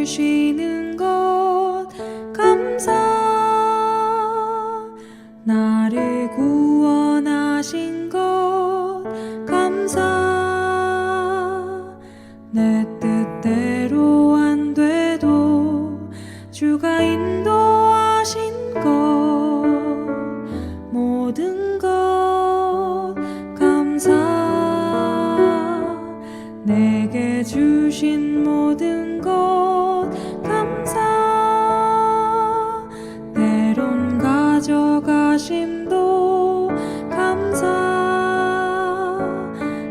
주시는 것 감사. 나를 구원하신 것 감사. 내 뜻대로 안 돼도 주가 인도하신 것 모든 것 감사. 내게 주신 모든 것 감사. 때론 가져가심도 감사.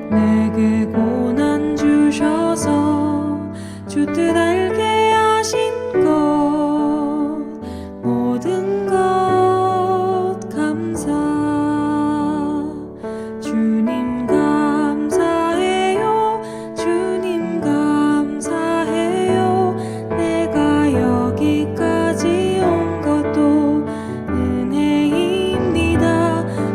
내게 고난 주셔서 주 뜻 알게 하신 것 모든 것 감사. 주님 감사해요. 주님 감사해요. 내가 여기까지 온 것도 은혜입니다.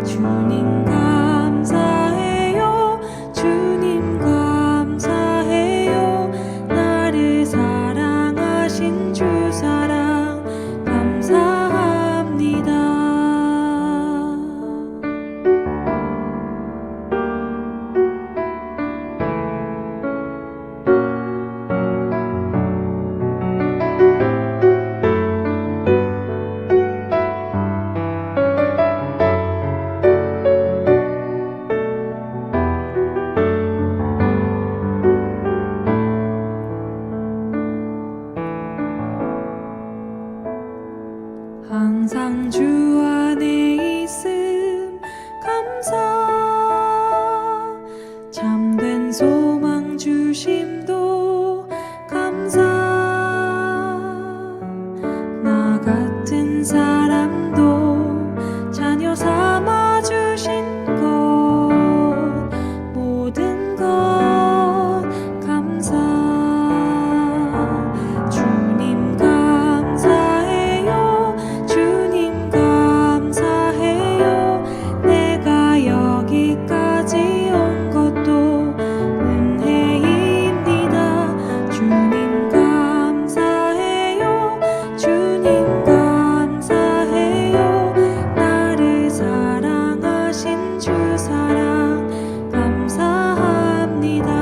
주님 감사해요. 주님 감사해요. 나를 사랑하신 주 사랑 감사합니다. 항상 주 안에 있음 감사. 참된 소망 주심도 감사. 나 같은 사람도 자녀 삼아 주신 것 모든 것 감사. 주님 감사해요. 주님 감사해요. 내가 여기까지 온 것도 은혜입니다. 주님 감사해요. 주님 감사해요. 나를 사랑하신 주 사랑 감사합니다.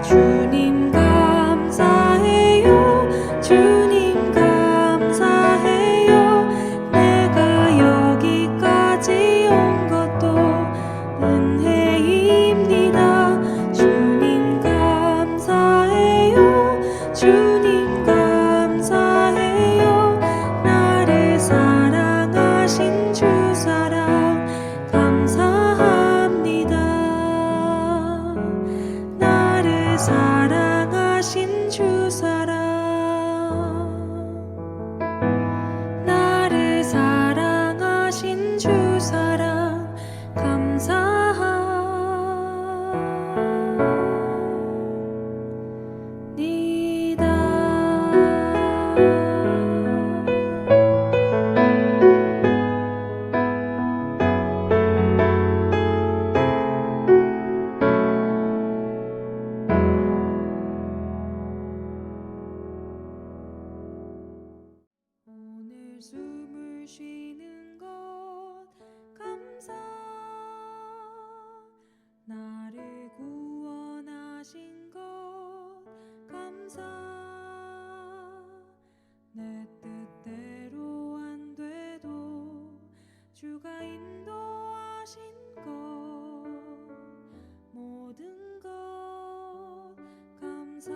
주님 감사해요. 주님 감사해요. 내가 여기까지 온 것도 은혜입니다. 주님 감사해요. 주님 감사해요. 나를 사랑하신 주 사랑 감사합니다. 나를 사랑하신 주 사랑. 나를 사랑하신 주 사랑 오늘 숨을 쉬는 것 감사. 나를 구원하신 것 감사. 내 뜻대로 안 돼도 주가 인도하신 것 모든 것 감사.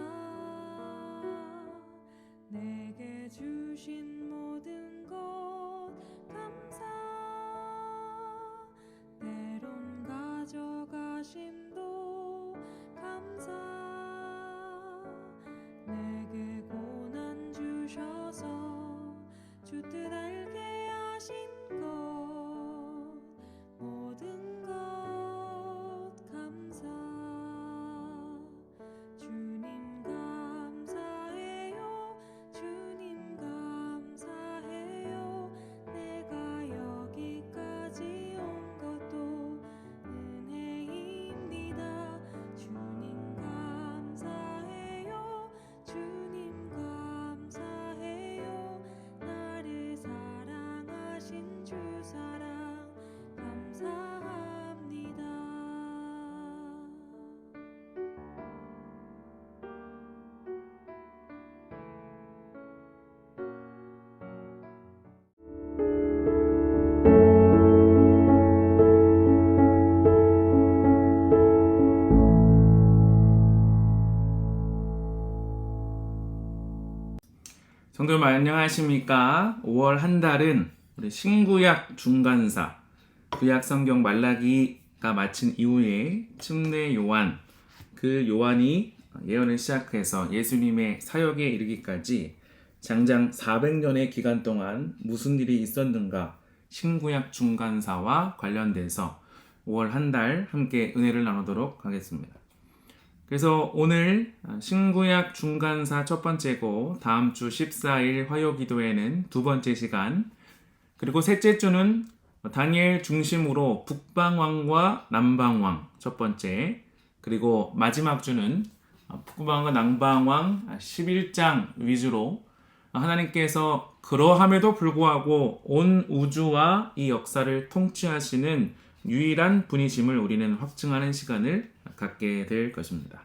내게 주신 모든 것 감사. 때론 가져가심도 감사. 내게 고난 주셔서 주 뜻 알게 하신 것 모든 것 감사. 주님 감사해요. 주님 감사해요. 내가 여기까지 온 것도 은혜입니다. 성도님 안녕하십니까? 5월 한 달은 우리 신구약 중간사 구약 성경 말라기가 마친 이후에 침례 요한, 그 요한이 예언을 시작해서 예수님의 사역에 이르기까지 장장 400년의 기간 동안 무슨 일이 있었는가, 신구약 중간사와 관련돼서 5월 한 달 함께 은혜를 나누도록 하겠습니다. 그래서 오늘 신구약 중간사 첫 번째고, 다음 주 14일 화요기도회는 두 번째 시간, 그리고 셋째 주는 다니엘 중심으로 북방왕과 남방왕 첫 번째, 그리고 마지막 주는 북방왕과 남방왕 11장 위주로 하나님께서 그러함에도 불구하고 온 우주와 이 역사를 통치하시는 유일한 분이심을 우리는 확증하는 시간을 갖게 될 것입니다.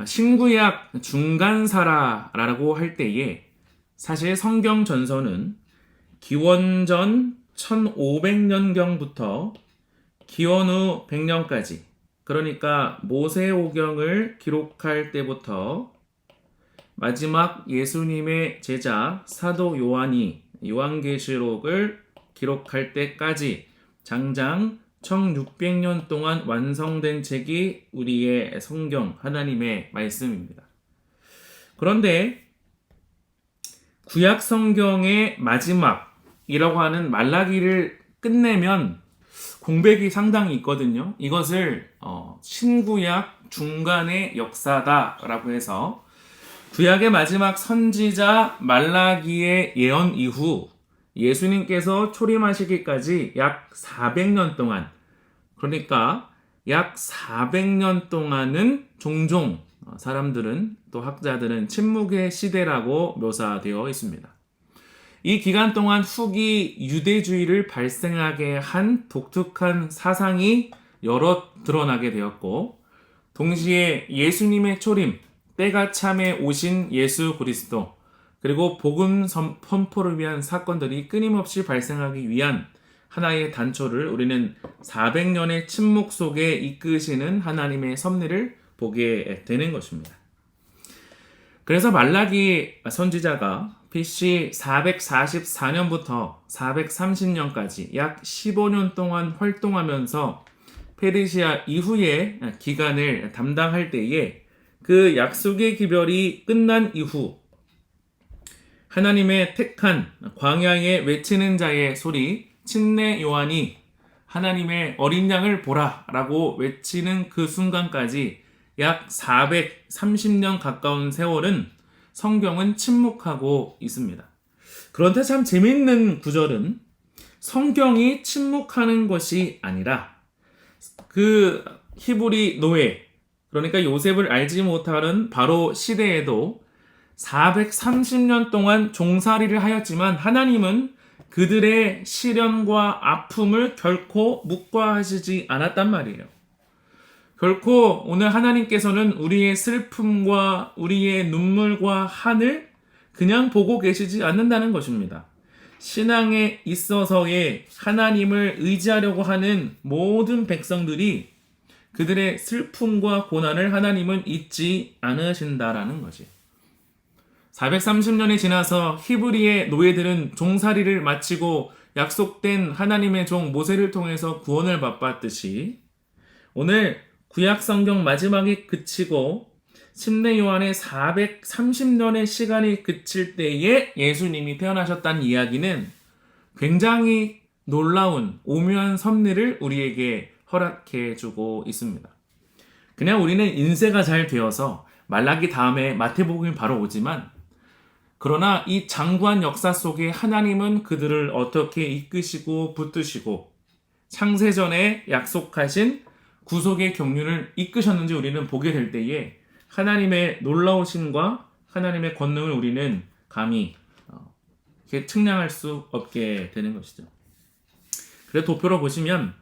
신구약 중간사라고 할 때에 사실 성경 전서는 기원전 1500년경부터 기원 후 100년까지, 그러니까 모세오경을 기록할 때부터 마지막 예수님의 제자 사도 요한이 요한계시록을 기록할 때까지 장장 1600년 동안 완성된 책이 우리의 성경, 하나님의 말씀입니다. 그런데 구약 성경의 마지막이라고 하는 말라기를 끝내면 공백이 상당히 있거든요. 이것을 신구약 중간의 역사다라고 해서 구약의 마지막 선지자 말라기의 예언 이후 예수님께서 초림하시기까지 약 400년 동안, 그러니까 약 400년 동안은 종종 사람들은, 또 학자들은 침묵의 시대라고 묘사되어 있습니다. 이 기간 동안 후기 유대주의를 발생하게 한 독특한 사상이 여러 드러나게 되었고, 동시에 예수님의 초림, 때가 참에 오신 예수 그리스도, 그리고 복음 선포를 위한 사건들이 끊임없이 발생하기 위한 하나의 단초를 우리는 400년의 침묵 속에 이끄시는 하나님의 섭리를 보게 되는 것입니다. 그래서 말라기 선지자가 BC 444년부터 430년까지 약 15년 동안 활동하면서 페르시아 이후의 기간을 담당할 때에 그 약속의 기별이 끝난 이후 하나님의 택한 광야에 외치는 자의 소리, 침례 요한이 하나님의 어린 양을 보라 라고 외치는 그 순간까지 약 430년 가까운 세월은 성경은 침묵하고 있습니다. 그런데 참 재미있는 구절은 성경이 침묵하는 것이 아니라 그 히브리 노예, 그러니까 요셉을 알지 못하는 바로 시대에도 430년 동안 종살이를 하였지만 하나님은 그들의 시련과 아픔을 결코 묵과하시지 않았단 말이에요. 결코 오늘 하나님께서는 우리의 슬픔과 우리의 눈물과 한을 그냥 보고 계시지 않는다는 것입니다. 신앙에 있어서의 하나님을 의지하려고 하는 모든 백성들이 그들의 슬픔과 고난을 하나님은 잊지 않으신다라는 것이. 430년이 지나서 히브리의 노예들은 종살이를 마치고 약속된 하나님의 종 모세를 통해서 구원을 맛봤듯이 오늘 구약 성경 마지막이 그치고 침례 요한의 430년의 시간이 그칠 때에 예수님이 태어나셨다는 이야기는 굉장히 놀라운 오묘한 섭리를 우리에게 허락해 주고 있습니다. 그냥 우리는 인쇄가 잘 되어서 말라기 다음에 마태복음이 바로 오지만, 그러나 이 장구한 역사 속에 하나님은 그들을 어떻게 이끄시고 붙드시고 창세전에 약속하신 구속의 경륜을 이끄셨는지 우리는 보게 될 때에 하나님의 놀라우심과 하나님의 권능을 우리는 감히 측량할 수 없게 되는 것이죠. 그래서 도표로 보시면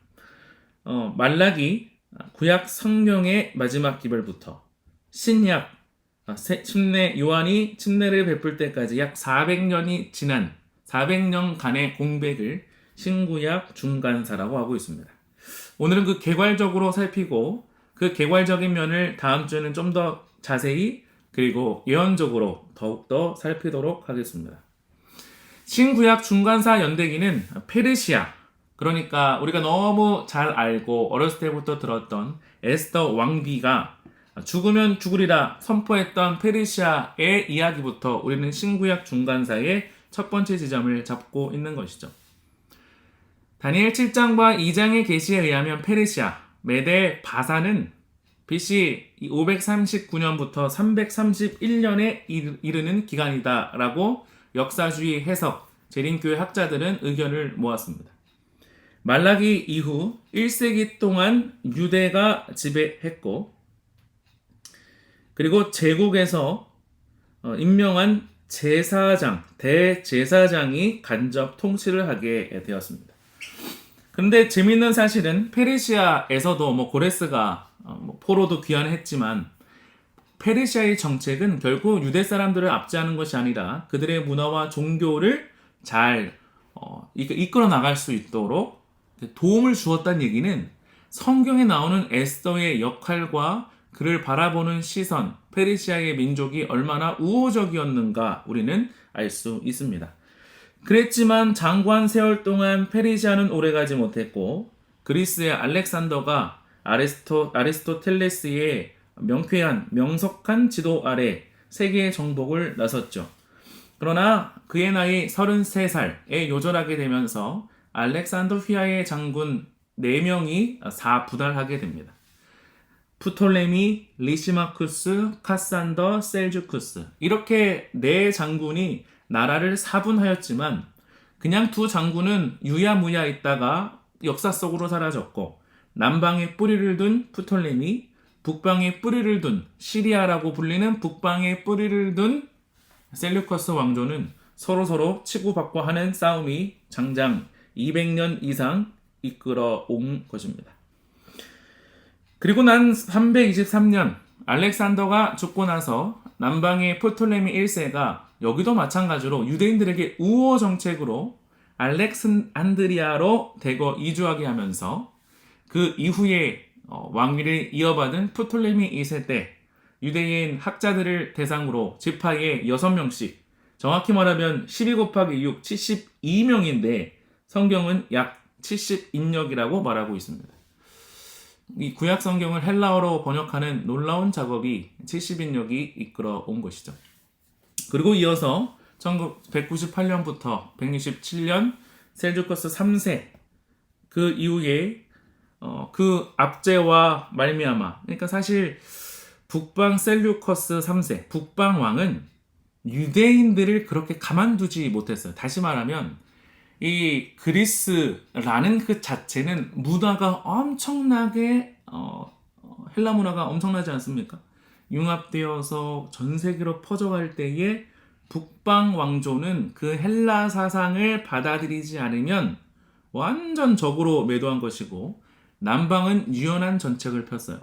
말라기 구약 성경의 마지막 기별부터 신약 침례 요한이 침례를 베풀 때까지 약 400년이 지난 400년간의 공백을 신구약 중간사라고 하고 있습니다. 오늘은 그 개괄적으로 살피고 그 개괄적인 면을 다음 주에는 좀 더 자세히 그리고 예언적으로 더욱더 살피도록 하겠습니다. 신구약 중간사 연대기는 페르시아, 그러니까 우리가 너무 잘 알고 어렸을 때부터 들었던 에스더 왕비가 죽으면 죽으리라 선포했던 페르시아의 이야기부터 우리는 신구약 중간사의 첫 번째 지점을 잡고 있는 것이죠. 다니엘 7장과 2장의 계시에 의하면 페르시아, 메데 바사는 BC 539년부터 331년에 이르는 기간이다라고 역사주의 해석, 재림교회 학자들은 의견을 모았습니다. 말라기 이후 1세기 동안 유대가 지배했고, 그리고 제국에서 임명한 제사장, 대제사장이 간접 통치를 하게 되었습니다. 그런데 재미있는 사실은 페르시아에서도 고레스가 포로도 귀환했지만 페르시아의 정책은 결국 유대 사람들을 압제하는 것이 아니라 그들의 문화와 종교를 잘 이끌어 나갈 수 있도록 도움을 주었다는 얘기는 성경에 나오는 에스더의 역할과 그를 바라보는 시선, 페르시아의 민족이 얼마나 우호적이었는가 우리는 알 수 있습니다. 그랬지만 장관 세월 동안 페르시아는 오래가지 못했고 그리스의 알렉산더가 아리스토텔레스의 명쾌한 명석한 지도 아래 세계의 정복을 나섰죠. 그러나 그의 나이 33살에 요절하게 되면서 알렉산더 휘하의 장군 4명이 사분할하게 됩니다. 프톨레미, 리시마쿠스, 카산더, 셀주쿠스, 이렇게 4장군이 나라를 사분하였지만 그냥 2장군은 유야무야 있다가 역사 속으로 사라졌고 남방에 뿌리를 둔 프톨레미, 북방에 뿌리를 둔 시리아라고 불리는 북방에 뿌리를 둔 셀류커스 왕조는 서로 치고받고 하는 싸움이 장장 200년 이상 이끌어 온 것입니다. 그리고 난 323년 알렉산더가 죽고 나서 남방의 프톨레미 1세가 여기도 마찬가지로 유대인들에게 우호 정책으로 알렉산드리아로 대거 이주하게 하면서 그 이후에 왕위를 이어받은 프톨레미 2세 때 유대인 학자들을 대상으로 지파에 6명씩, 정확히 말하면 12 곱하기 6, 72명인데 성경은 약 70인역이라고 말하고 있습니다. 이 구약 성경을 헬라어로 번역하는 놀라운 작업이 70인역이 이끌어 온 것이죠. 그리고 이어서 1998년부터 167년 셀주커스 3세, 그 이후에 그 압제와 말미암아, 그러니까 사실 북방 셀류커스 3세, 북방 왕은 유대인들을 그렇게 가만두지 못했어요. 다시 말하면 이 그리스라는 그 자체는 문화가 엄청나게 헬라 문화가 엄청나지 않습니까? 융합되어서 전 세계로 퍼져갈 때에 북방 왕조는 그 헬라 사상을 받아들이지 않으면 완전 적으로 매도한 것이고 남방은 유연한 전책을 폈어요.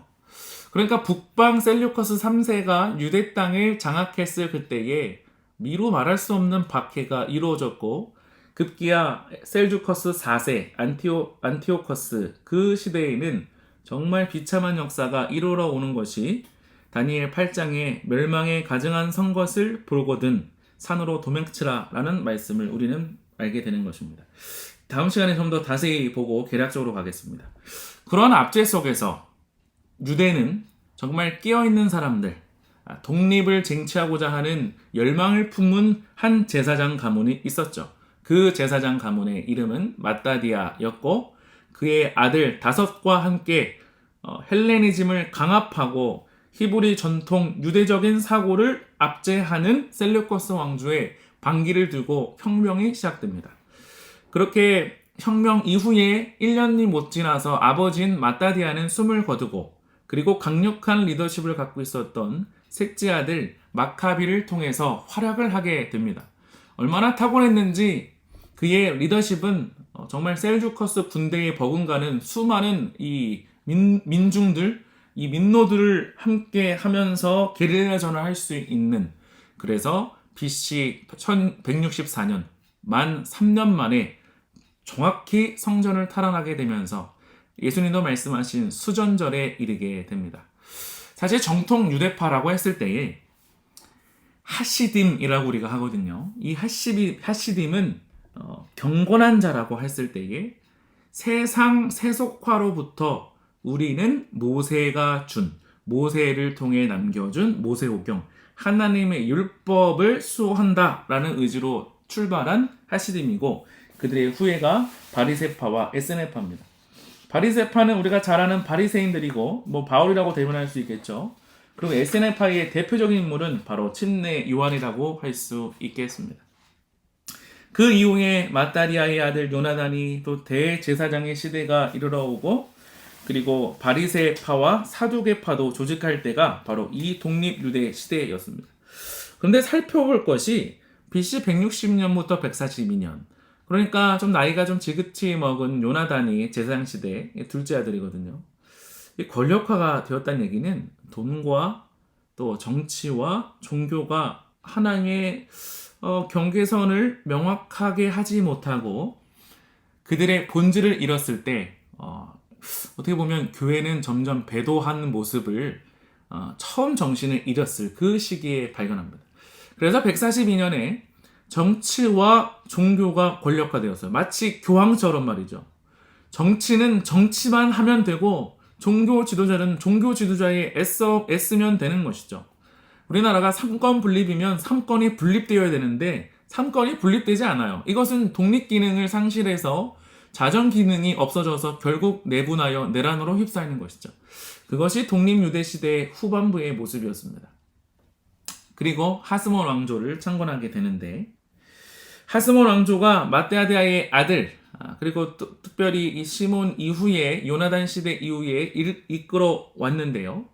그러니까 북방 셀류커스 3세가 유대 땅을 장악했을 그때에 미루 말할 수 없는 박해가 이루어졌고 급기야 셀주커스 4세 안티오커스 그 시대에는 정말 비참한 역사가 이루어 오는 것이 다니엘 8장에 멸망에 가증한 선 것을 보거든 산으로 도망치라 라는 말씀을 우리는 알게 되는 것입니다. 다음 시간에 좀 더 자세히 보고 개략적으로 가겠습니다. 그런 압제 속에서 유대는 정말 깨어있는 사람들, 독립을 쟁취하고자 하는 열망을 품은 한 제사장 가문이 있었죠. 그 제사장 가문의 이름은 마따디아였고 그의 아들 5과 함께 헬레니즘을 강압하고 히브리 전통 유대적인 사고를 압제하는 셀류커스 왕조의 반기를 들고 혁명이 시작됩니다. 그렇게 혁명 이후에 1년이 못 지나서 아버지인 마따디아는 숨을 거두고 그리고 강력한 리더십을 갖고 있었던 셋째 아들 마카비를 통해서 활약을 하게 됩니다. 얼마나 탁월했는지 그의 리더십은 정말 셀주커스 군대에 버금가는 수많은 이 민중들, 이 민노들을 함께 하면서 게릴라전을 할 수 있는, 그래서 BC 1164년 만 3년 만에 정확히 성전을 탈환하게 되면서 예수님도 말씀하신 수전절에 이르게 됩니다. 사실 정통 유대파라고 했을 때에 하시딤이라고 우리가 하거든요. 이 하시딤은 경건한 자라고 했을 때에 세상 세속화로부터 우리는 모세를 통해 남겨준 모세오경, 하나님의 율법을 수호한다라는 의지로 출발한 하시딤이고, 그들의 후예가 바리새파와 에스네파입니다. 바리새파는 우리가 잘 아는 바리새인들이고 뭐 바울이라고 대변할 수 있겠죠. 그리고 에스네파의 대표적인 인물은 바로 침례 요한이라고 할 수 있겠습니다. 그 이후에 마따리아의 아들 요나단이 또 대제사장의 시대가 이르러오고, 그리고 바리새파와 사두개파도 조직할 때가 바로 이 독립유대 시대였습니다. 그런데 살펴볼 것이 BC 160년부터 142년, 그러니까 좀 나이가 좀 지긋이 먹은 요나단이 제사장 시대의 둘째 아들이거든요. 이 권력화가 되었다는 얘기는 돈과 또 정치와 종교가 하나의 경계선을 명확하게 하지 못하고 그들의 본질을 잃었을 때 어떻게 보면 교회는 점점 배도한 모습을 처음 정신을 잃었을 그 시기에 발견합니다. 그래서 142년에 정치와 종교가 권력화되었어요. 마치 교황처럼 말이죠. 정치는 정치만 하면 되고 종교 지도자는 종교 지도자에 애쓰면 되는 것이죠. 우리나라가 삼권 분립이면 삼권이 분립되어야 되는데 삼권이 분립되지 않아요. 이것은 독립 기능을 상실해서 자정 기능이 없어져서 결국 내분하여 내란으로 휩싸이는 것이죠. 그것이 독립유대 시대의 후반부의 모습이었습니다. 그리고 하스몬 왕조를 창건하게 되는데, 하스몬 왕조가 마따디아의 아들, 그리고 특별히 이 시몬 이후에 요나단 시대 이후에 이끌어 왔는데요.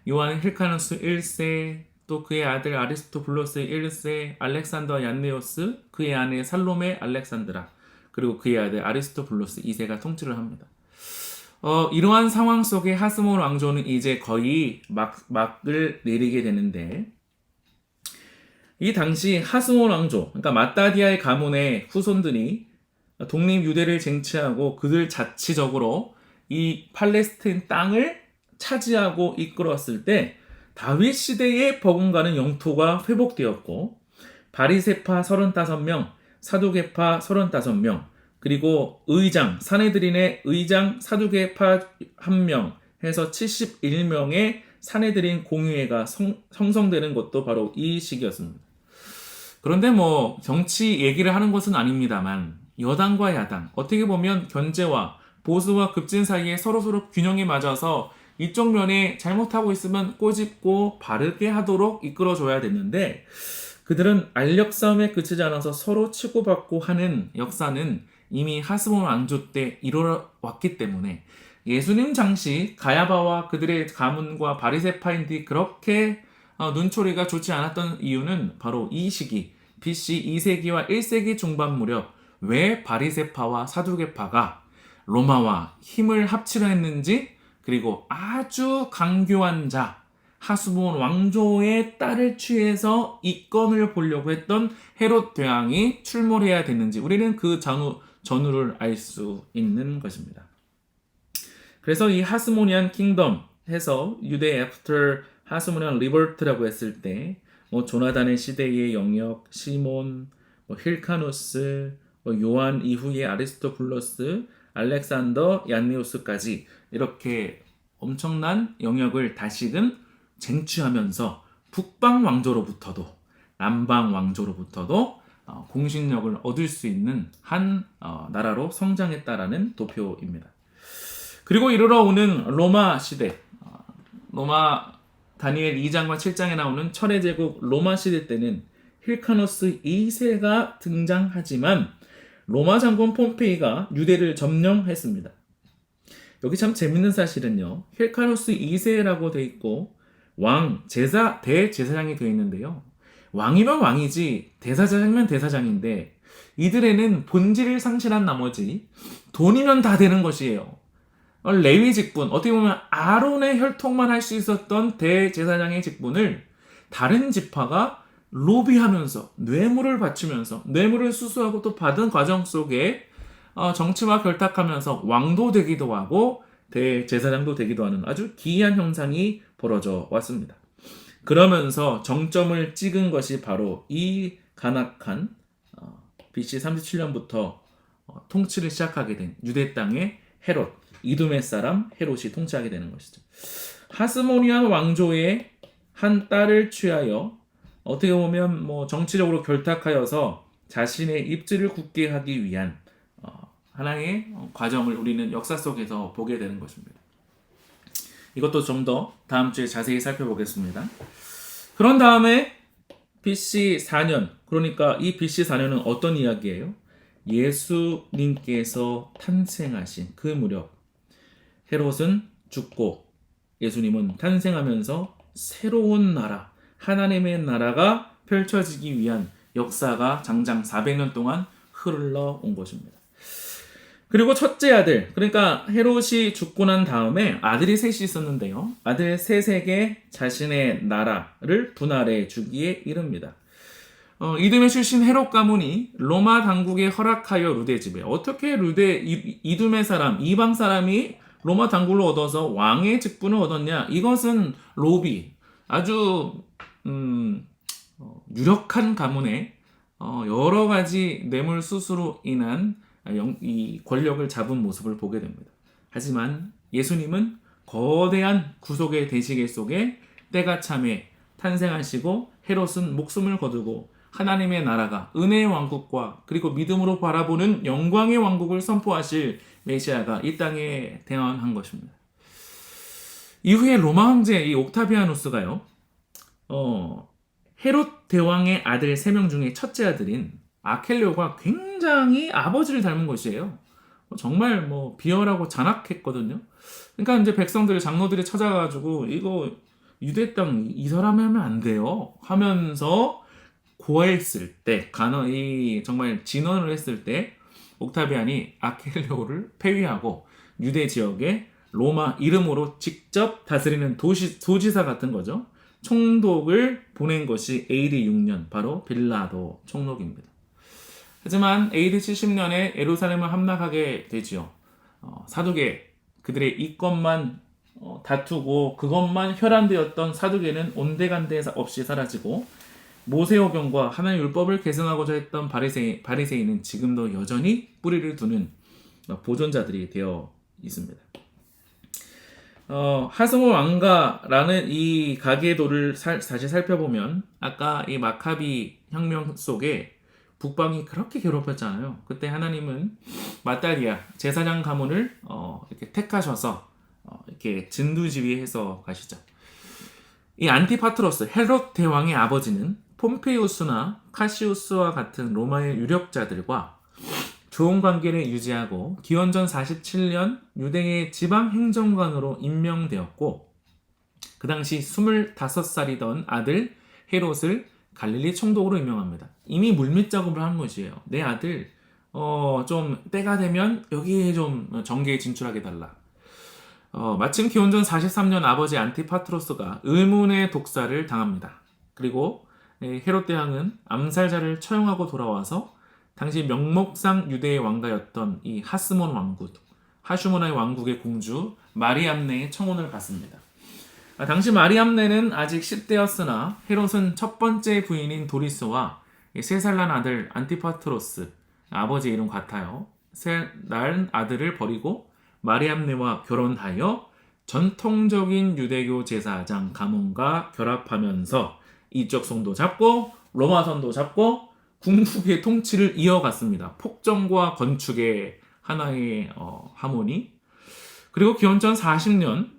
요한 힐카누스 1세, 또 그의 아들 아리스토블로스 1세, 알렉산더 얀네오스, 그의 아내 살로메 알렉산드라, 그리고 그의 아들 아리스토블로스 2세가 통치를 합니다. 이러한 상황 속에 하스몬 왕조는 이제 거의 막을 내리게 되는데, 이 당시 하스몬 왕조, 그러니까 마따디아의 가문의 후손들이 독립 유대를 쟁취하고 그들 자치적으로 이 팔레스타인 땅을 차지하고 이끌었을 때 다윗 시대의 버금가는 영토가 회복되었고, 바리새파 35명, 사두개파 35명, 그리고 의장, 사네드린의 의장 사두개파 1명 해서 71명의 사네드린 공의회가 형성되는 것도 바로 이 시기였습니다. 그런데 뭐 정치 얘기를 하는 것은 아닙니다만, 여당과 야당, 어떻게 보면 견제와 보수와 급진 사이에 서로서로 균형이 맞아서 이쪽 면에 잘못하고 있으면 꼬집고 바르게 하도록 이끌어줘야 됐는데, 그들은 알력 싸움에 그치지 않아서 서로 치고받고 하는 역사는 이미 하스몬 왕조 때 이뤄왔기 때문에 예수님 당시 가야바와 그들의 가문과 바리새파인들이 그렇게 눈초리가 좋지 않았던 이유는 바로 이 시기 BC 2세기와 1세기 중반 무렵 왜 바리새파와 사두개파가 로마와 힘을 합치려 했는지, 그리고 아주 강교한 자 하스몬 왕조의 딸을 취해서 이권을 보려고 했던 헤롯 대왕이 출몰해야 됐는지 우리는 그 전후를 알 수 있는 것입니다. 그래서 이 하스모니안 킹덤 해서 유대 애프터 하스모니안 리버트라고 했을 때 조나단의 시대의 영역, 시몬, 힐카누스, 요한 이후의 아리스토블로스, 알렉산더 얀네오스까지 이렇게 엄청난 영역을 다시금 쟁취하면서 북방 왕조로부터도 남방 왕조로부터도 공신력을 얻을 수 있는 한 나라로 성장했다라는 도표입니다. 그리고 이르러 오는 로마 시대, 로마 다니엘 2장과 7장에 나오는 철의 제국 로마 시대 때는 힐카노스 2세가 등장하지만 로마 장군 폼페이가 유대를 점령했습니다. 여기 참 재밌는 사실은요, 힐카노스 2세라고 돼 있고 왕, 대제사장이 되어 있는데요. 왕이면 왕이지 대사장이면 대사장인데 이들에는 본질을 상실한 나머지 돈이면 다 되는 것이에요. 레위 직분, 어떻게 보면 아론의 혈통만 할 수 있었던 대제사장의 직분을 다른 지파가 로비하면서 뇌물을 바치면서 뇌물을 수수하고 또 받은 과정 속에 정치와 결탁하면서 왕도 되기도 하고 대제사장도 되기도 하는 아주 기이한 형상이 벌어져 왔습니다. 그러면서 정점을 찍은 것이 바로 이 간악한 BC 37년부터 통치를 시작하게 된 유대 땅의 헤롯, 이두메 사람 헤롯이 통치하게 되는 것이죠. 하스모니안 왕조의 한 딸을 취하여 어떻게 보면 정치적으로 결탁하여서 자신의 입지를 굳게 하기 위한 하나의 과정을 우리는 역사 속에서 보게 되는 것입니다. 이것도 좀 더 다음 주에 자세히 살펴보겠습니다. 그런 다음에 BC 4년, 그러니까 이 BC 4년은 어떤 이야기예요? 예수님께서 탄생하신 그 무렵 헤롯은 죽고 예수님은 탄생하면서 새로운 나라, 하나님의 나라가 펼쳐지기 위한 역사가 장장 400년 동안 흘러온 것입니다. 그리고 첫째 아들, 그러니까 헤롯이 죽고 난 다음에 아들이 셋이 있었는데요. 아들 셋에게 자신의 나라를 분할해 주기에 이릅니다. 이듬해 출신 헤롯 가문이 로마 당국에 허락하여 루데 집에, 어떻게 이듬해 사람, 이방 사람이 로마 당국을 얻어서 왕의 직분을 얻었냐? 이것은 로비, 아주 유력한 가문의 여러 가지 뇌물 수수로 인한 이 권력을 잡은 모습을 보게 됩니다. 하지만 예수님은 거대한 구속의 대시계 속에 때가 참에 탄생하시고 헤롯은 목숨을 거두고 하나님의 나라가 은혜의 왕국과 그리고 믿음으로 바라보는 영광의 왕국을 선포하실 메시아가 이 땅에 태어난 것입니다. 이후에 로마 황제 이 옥타비아누스가요, 헤롯 대왕의 아들 3명 중에 첫째 아들인 아켈료가 굉장히 아버지를 닮은 것이에요. 정말 비열하고 잔악했거든요. 그러니까 이제 백성들의 장로들이 찾아가지고 이거 유대 땅 이 사람이 하면 안 돼요 하면서 고했을 때, 정말 진언을 했을 때 옥타비안이 아켈료를 폐위하고 유대 지역에 로마 이름으로 직접 다스리는 도지사 같은 거죠. 총독을 보낸 것이 AD 6년 바로 빌라도 총독입니다. 하지만 AD 70년에 예루살렘을 함락하게 되지요. 사두개, 그들의 이권만 다투고 그것만 혈안되었던 사두개는 온데간데 없이 사라지고 모세오경과 하나님의 율법을 계승하고자 했던 바리새인은 지금도 여전히 뿌리를 두는 보존자들이 되어 있습니다. 하스모 왕가라는 이 가계도를 다시 살펴보면 아까 이 마카비 혁명 속에 북방이 그렇게 괴롭혔잖아요. 그때 하나님은 마따리아 제사장 가문을 이렇게 택하셔서 이렇게 진두지휘해서 가시죠. 이 안티파트로스 헤롯 대왕의 아버지는 폼페이우스나 카시우스와 같은 로마의 유력자들과 좋은 관계를 유지하고 기원전 47년 유대의 지방 행정관으로 임명되었고 그 당시 25살이던 아들 헤롯을 갈릴리 총독으로 임명합니다. 이미 물밑 작업을 한 것이에요. 내 아들 좀 때가 되면 여기에 좀 정계에 진출하게 달라. 마침 기원전 43년 아버지 안티파트로스가 의문의 독사를 당합니다. 그리고 헤롯 대왕은 암살자를 처형하고 돌아와서 당시 명목상 유대의 왕가였던 이 하스몬 왕국, 하슈모나의 왕국의 공주 마리암네의 청혼을 받습니다. 당시 마리암네는 아직 10대였으나 헤롯은 첫 번째 부인인 도리스와 3살 난 아들 안티파트로스, 아버지 이름 같아요. 난 아들을 버리고 마리암네와 결혼하여 전통적인 유대교 제사장 가문과 결합하면서 이쪽 손도 잡고 로마 손도 잡고 궁극의 통치를 이어갔습니다. 폭정과 건축의 하나의 하모니. 그리고 기원전 40년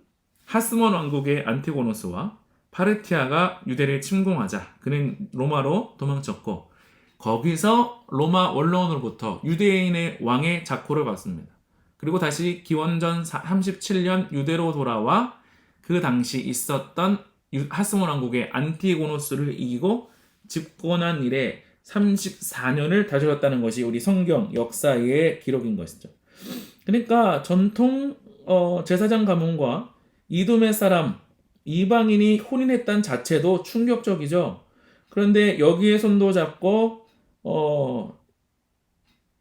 하스몬 왕국의 안티고노스와 파르티아가 유대를 침공하자 그는 로마로 도망쳤고 거기서 로마 원로원으로부터 유대인의 왕의 자코를 받습니다. 그리고 다시 기원전 37년 유대로 돌아와 그 당시 있었던 하스몬 왕국의 안티고노스를 이기고 집권한 이래 34년을 다스렸다는 것이 우리 성경 역사의 기록인 것이죠. 그러니까 전통 제사장 가문과 이돔의 사람 이방인이 혼인했다는 자체도 충격적이죠. 그런데 여기에 손도 잡고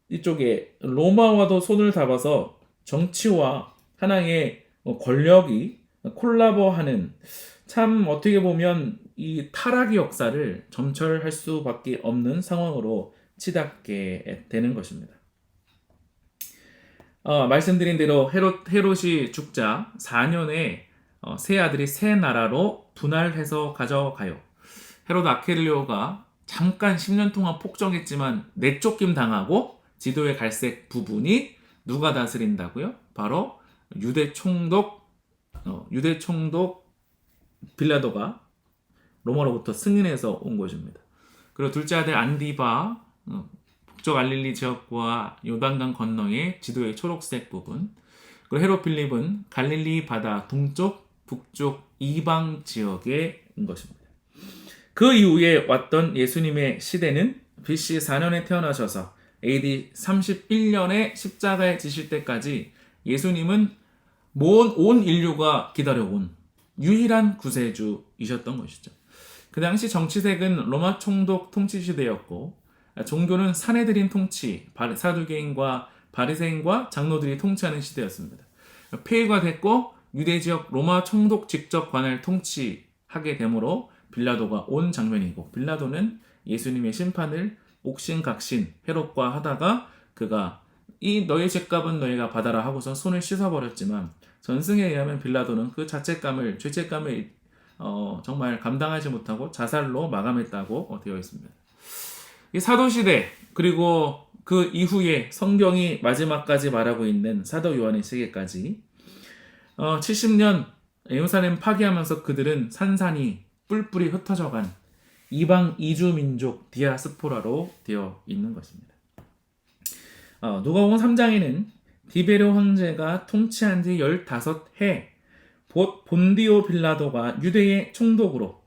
이쪽에 로마와도 손을 잡아서 정치와 하나의 권력이 콜라보하는, 참 어떻게 보면 이 타락의 역사를 점철할 수밖에 없는 상황으로 치닫게 되는 것입니다. 말씀드린 대로 헤롯이 죽자 4년에 세 아들이 세 나라로 분할해서 가져가요. 헤롯 아케르리오가 잠깐 10년 동안 폭정했지만 내쫓김 당하고 지도의 갈색 부분이 누가 다스린다고요? 바로 유대 총독 빌라도가 로마로부터 승인해서 온 것입니다. 그리고 둘째 아들 안디바 북쪽 갈릴리 지역과 요단강 건너의 지도의 초록색 부분, 그리고 헤롯 필립은 갈릴리 바다 동쪽, 북쪽 이방 지역에 온 것입니다. 그 이후에 왔던 예수님의 시대는 BC 4년에 태어나셔서 AD 31년에 십자가에 지실 때까지 예수님은 온 인류가 기다려온 유일한 구세주이셨던 것이죠. 그 당시 정치색은 로마 총독 통치 시대였고, 종교는 사내들인 통치, 사두개인과 바리새인과 장로들이 통치하는 시대였습니다. 폐위가 됐고 유대 지역 로마 총독 직접 관할 통치하게 되므로 빌라도가 온 장면이고, 빌라도는 예수님의 심판을 옥신각신 헤롯과 하다가 그가 이 너의 죄값은 너희가 받아라 하고서 손을 씻어버렸지만, 전승에 의하면 빌라도는 그 죄책감을 정말 감당하지 못하고 자살로 마감했다고 되어 있습니다. 이 사도시대, 그리고 그 이후에 성경이 마지막까지 말하고 있는 사도 요한의 시기까지 70년 예루살렘 파괴하면서 그들은 산산이 뿔뿔이 흩어져간 이방 이주민족 디아스포라로 되어 있는 것입니다. 누가복음 3장에는 디베료 황제가 통치한 지 15해 본디오 빌라도가 유대의 총독으로,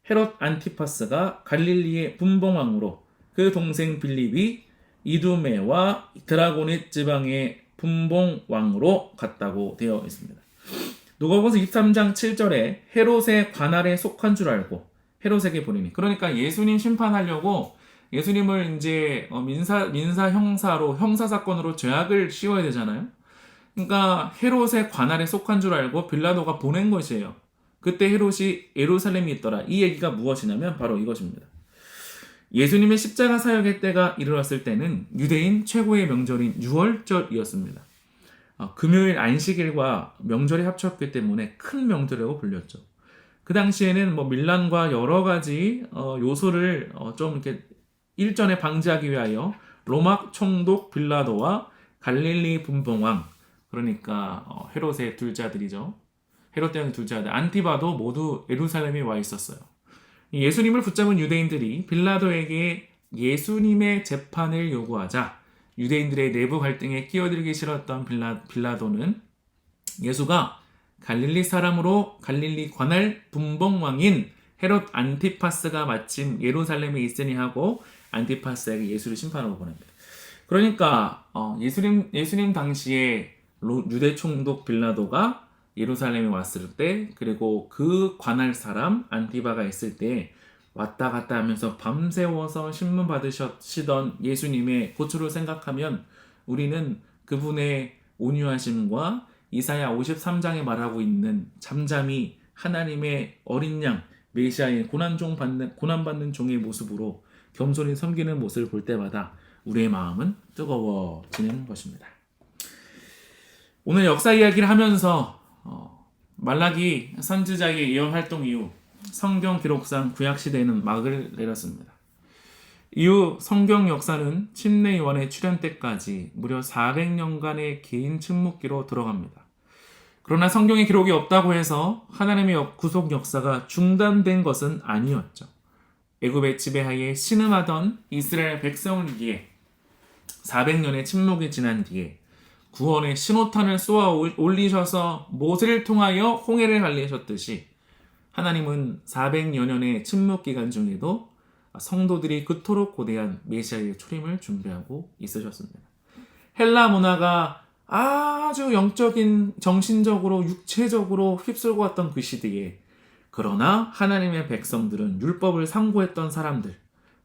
헤롯 안티파스가 갈릴리의 분봉왕으로, 그 동생 빌립이 이두메와 드라고닛 지방의 분봉왕으로 갔다고 되어 있습니다. 누가복음 23장 7절에 헤롯의 관할에 속한 줄 알고 헤롯에게 보내니, 그러니까 예수님 심판하려고 예수님을 이제 민사 형사로, 형사 사건으로 죄악을 씌워야 되잖아요. 그러니까 헤롯의 관할에 속한 줄 알고 빌라도가 보낸 것이에요. 그때 헤롯이 예루살렘에 있더라. 이 얘기가 무엇이냐면 바로 이것입니다. 예수님의 십자가 사역의 때가 이르렀을 때는 유대인 최고의 명절인 유월절이었습니다. 금요일 안식일과 명절이 합쳤기 때문에 큰 명절이라고 불렸죠. 그 당시에는 밀란과 여러 가지 요소를 좀 이렇게 일전에 방지하기 위하여 로마 총독 빌라도와 갈릴리 분봉왕, 그러니까 헤롯의 둘째 아들이죠. 헤롯 대왕의 둘째 아들 안티바도 모두 예루살렘에 와 있었어요. 예수님을 붙잡은 유대인들이 빌라도에게 예수님의 재판을 요구하자 유대인들의 내부 갈등에 끼어들기 싫었던 빌라도는 예수가 갈릴리 사람으로 갈릴리 관할 분봉왕인 헤롯 안티파스가 마침 예루살렘에 있으니 하고 안티파스에게 예수를 심판하고 보냅니다. 그러니까 예수님 당시에 유대 총독 빌라도가 예루살렘에 왔을 때, 그리고 그 관할 사람 안티바가 있을 때 왔다 갔다 하면서 밤새워서 신문 받으시던 예수님의 고초를 생각하면 우리는 그분의 온유하심과 이사야 53장에 말하고 있는 잠잠히 하나님의 어린 양 메시아의 고난받는 종의 모습으로 겸손히 섬기는 모습을 볼 때마다 우리의 마음은 뜨거워지는 것입니다. 오늘 역사 이야기를 하면서 말라기 선지자의 예언 활동 이후 성경 기록상 구약시대에는 막을 내렸습니다. 이후 성경 역사는 침례 요한의 출현 때까지 무려 400년간의 긴 침묵기로 들어갑니다. 그러나 성경에 기록이 없다고 해서 하나님의 구속 역사가 중단된 것은 아니었죠. 애굽의 지배하에 신음하던 이스라엘 백성을 위해 400년의 침묵이 지난 뒤에 구원의 신호탄을 쏘아 올리셔서 모세를 통하여 홍해를 갈리셨듯이 하나님은 400여 년의 침묵 기간 중에도 성도들이 그토록 고대한 메시아의 초림을 준비하고 있으셨습니다. 헬라 문화가 아주 영적인, 정신적으로, 육체적으로 휩쓸고 왔던 그 시대에, 그러나 하나님의 백성들은 율법을 상고했던 사람들,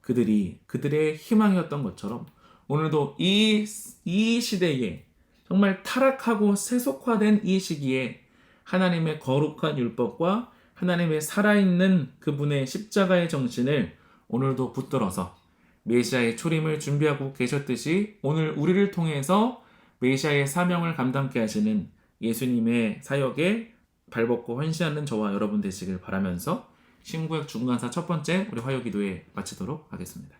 그들의 희망이었던 것처럼 오늘도 이 시대에 정말 타락하고 세속화된 이 시기에 하나님의 거룩한 율법과 하나님의 살아있는 그분의 십자가의 정신을 오늘도 붙들어서 메시아의 초림을 준비하고 계셨듯이 오늘 우리를 통해서 메시아의 사명을 감당케 하시는 예수님의 사역에 발벗고 헌신하는 저와 여러분 되시길 바라면서 신구약 중간사 첫 번째 우리 화요기도회 마치도록 하겠습니다.